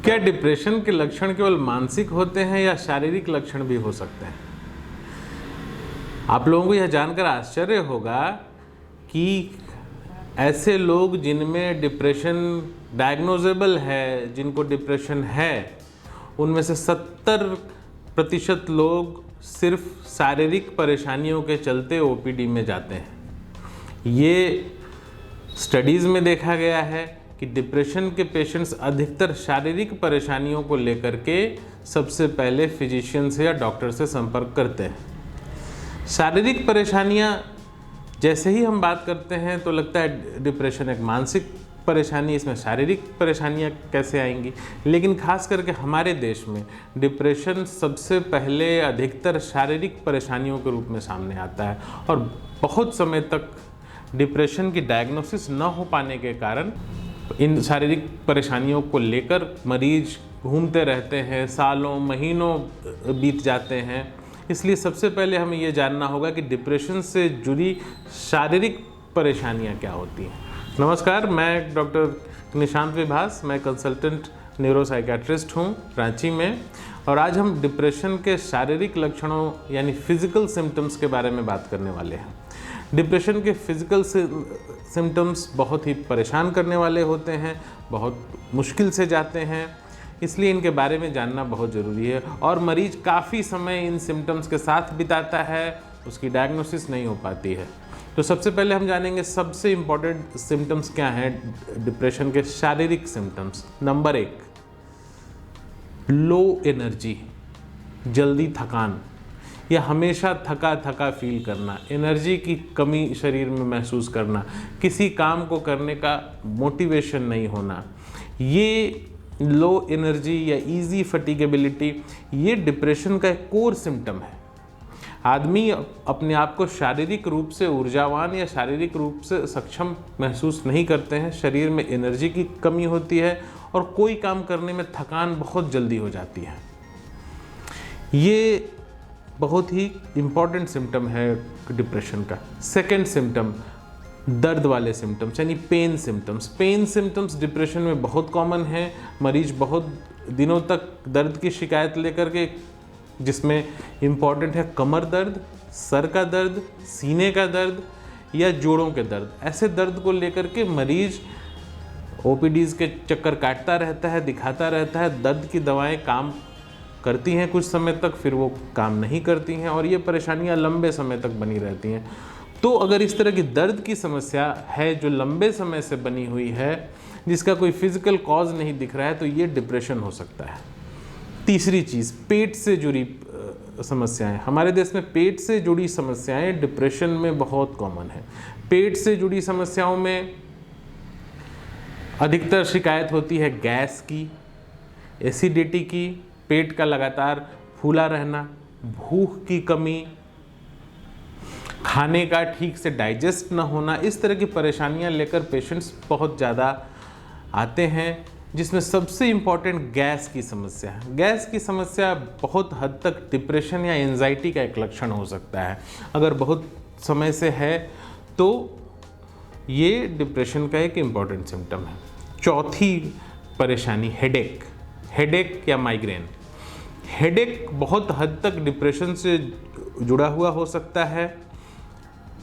क्या डिप्रेशन के लक्षण केवल मानसिक होते हैं या शारीरिक लक्षण भी हो सकते हैं? आप लोगों को यह जानकर आश्चर्य होगा कि ऐसे लोग जिनमें डिप्रेशन डायग्नोजेबल है, जिनको डिप्रेशन है, उनमें से 70% लोग सिर्फ शारीरिक परेशानियों के चलते ओपीडी में जाते हैं। ये स्टडीज़ में देखा गया है कि डिप्रेशन के पेशेंट्स अधिकतर शारीरिक परेशानियों को लेकर के सबसे पहले फिजिशियन से या डॉक्टर से संपर्क करते हैं। शारीरिक परेशानियां जैसे ही हम बात करते हैं तो लगता है डिप्रेशन एक मानसिक परेशानी, इसमें शारीरिक परेशानियां कैसे आएंगी। लेकिन खास करके हमारे देश में डिप्रेशन सबसे पहले अधिकतर शारीरिक परेशानियों के रूप में सामने आता है और बहुत समय तक डिप्रेशन की डायग्नोसिस न हो पाने के कारण इन शारीरिक परेशानियों को लेकर मरीज घूमते रहते हैं, सालों महीनों बीत जाते हैं। इसलिए सबसे पहले हमें ये जानना होगा कि डिप्रेशन से जुड़ी शारीरिक परेशानियां क्या होती हैं। नमस्कार, मैं डॉक्टर निशांत विभास, मैं कंसल्टेंट न्यूरोसाइकियाट्रिस्ट हूँ रांची में, और आज हम डिप्रेशन के शारीरिक लक्षणों यानी फिजिकल सिम्टम्स के बारे में बात करने वाले हैं। डिप्रेशन के फिजिकल सिम्टम्स बहुत ही परेशान करने वाले होते हैं, बहुत मुश्किल से जाते हैं, इसलिए इनके बारे में जानना बहुत ज़रूरी है। और मरीज काफ़ी समय इन सिम्टम्स के साथ बिताता है, उसकी डायग्नोसिस नहीं हो पाती है। तो सबसे पहले हम जानेंगे सबसे इम्पॉर्टेंट सिम्टम्स क्या हैं डिप्रेशन के शारीरिक सिम्टम्स। नंबर 1, लो एनर्जी, जल्दी थकान या हमेशा थका थका फील करना, एनर्जी की कमी शरीर में महसूस करना, किसी काम को करने का मोटिवेशन नहीं होना, ये लो एनर्जी या इजी फटीगेबिलिटी, ये डिप्रेशन का एक कोर सिम्टम है। आदमी अपने आप को शारीरिक रूप से ऊर्जावान या शारीरिक रूप से सक्षम महसूस नहीं करते हैं, शरीर में एनर्जी की कमी होती है और कोई काम करने में थकान बहुत जल्दी हो जाती है। ये बहुत ही इम्पॉर्टेंट सिम्टम है डिप्रेशन का। सेकेंड सिम्टम, दर्द वाले सिम्टम्स यानी pain symptoms. Pain symptoms depression में बहुत कॉमन है। मरीज बहुत दिनों तक दर्द की शिकायत लेकर के, जिसमें इम्पॉर्टेंट है कमर दर्द, सर का दर्द, सीने का दर्द या जोड़ों के दर्द। ऐसे दर्द को लेकर के मरीज ओपीडीज़ के चक्कर काटता रहता है, दिखाता रहता है। दर्द की दवाएं काम करती हैं कुछ समय तक, फिर वो काम नहीं करती हैं और ये परेशानियां लंबे समय तक बनी रहती हैं। तो अगर इस तरह की दर्द की समस्या है जो लंबे समय से बनी हुई है, जिसका कोई फिजिकल कॉज नहीं दिख रहा है, तो ये डिप्रेशन हो सकता है। तीसरी चीज़, पेट से जुड़ी समस्याएं। हमारे देश में पेट से जुड़ी समस्याएं डिप्रेशन में बहुत कॉमन है। पेट से जुड़ी समस्याओं में अधिकतर शिकायत होती है गैस की, एसिडिटी की, पेट का लगातार फूला रहना, भूख की कमी, खाने का ठीक से डाइजेस्ट न होना। इस तरह की परेशानियां लेकर पेशेंट्स बहुत ज़्यादा आते हैं, जिसमें सबसे इम्पॉर्टेंट गैस की समस्या है। गैस की समस्या बहुत हद तक डिप्रेशन या एंजाइटी का एक लक्षण हो सकता है। अगर बहुत समय से है तो ये डिप्रेशन का एक इम्पॉर्टेंट सिम्टम है। चौथी परेशानी, हेडेक या माइग्रेन। हेडेक बहुत हद तक डिप्रेशन से जुड़ा हुआ हो सकता है।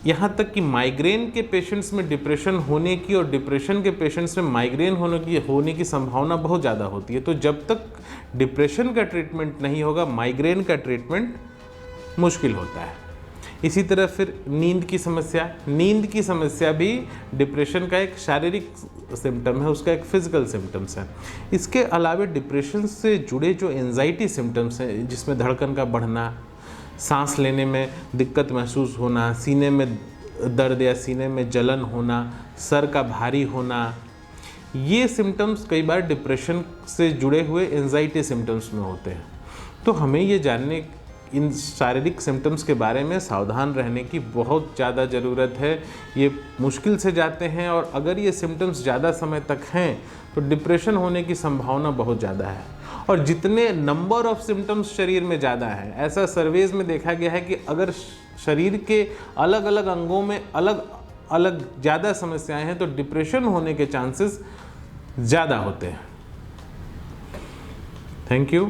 यहाँ तक कि माइग्रेन के पेशेंट्स में डिप्रेशन होने की और डिप्रेशन के पेशेंट्स में माइग्रेन होने की संभावना बहुत ज़्यादा होती है। तो जब तक डिप्रेशन का ट्रीटमेंट नहीं होगा, माइग्रेन का ट्रीटमेंट मुश्किल होता है। इसी तरह फिर नींद की समस्या भी डिप्रेशन का एक शारीरिक सिम्टम है, उसका एक फिजिकल सिम्टम्स है। इसके अलावा डिप्रेशन से जुड़े जो एंजाइटी सिम्टम्स हैं, जिसमें धड़कन का बढ़ना, सांस लेने में दिक्कत महसूस होना, सीने में दर्द या सीने में जलन होना, सर का भारी होना, ये सिम्टम्स कई बार डिप्रेशन से जुड़े हुए एंजाइटी सिम्टम्स में होते हैं। तो हमें ये जानने, इन शारीरिक सिम्टम्स के बारे में सावधान रहने की बहुत ज़्यादा ज़रूरत है। ये मुश्किल से जाते हैं और अगर ये सिम्टम्स ज़्यादा समय तक हैं तो डिप्रेशन होने की संभावना बहुत ज़्यादा है। और जितने नंबर ऑफ सिम्टम्स शरीर में ज़्यादा है, ऐसा सर्वेज में देखा गया है कि अगर शरीर के अलग अलग अंगों में अलग अलग ज़्यादा समस्याएं हैं तो डिप्रेशन होने के चांसेस ज़्यादा होते हैं। Thank you.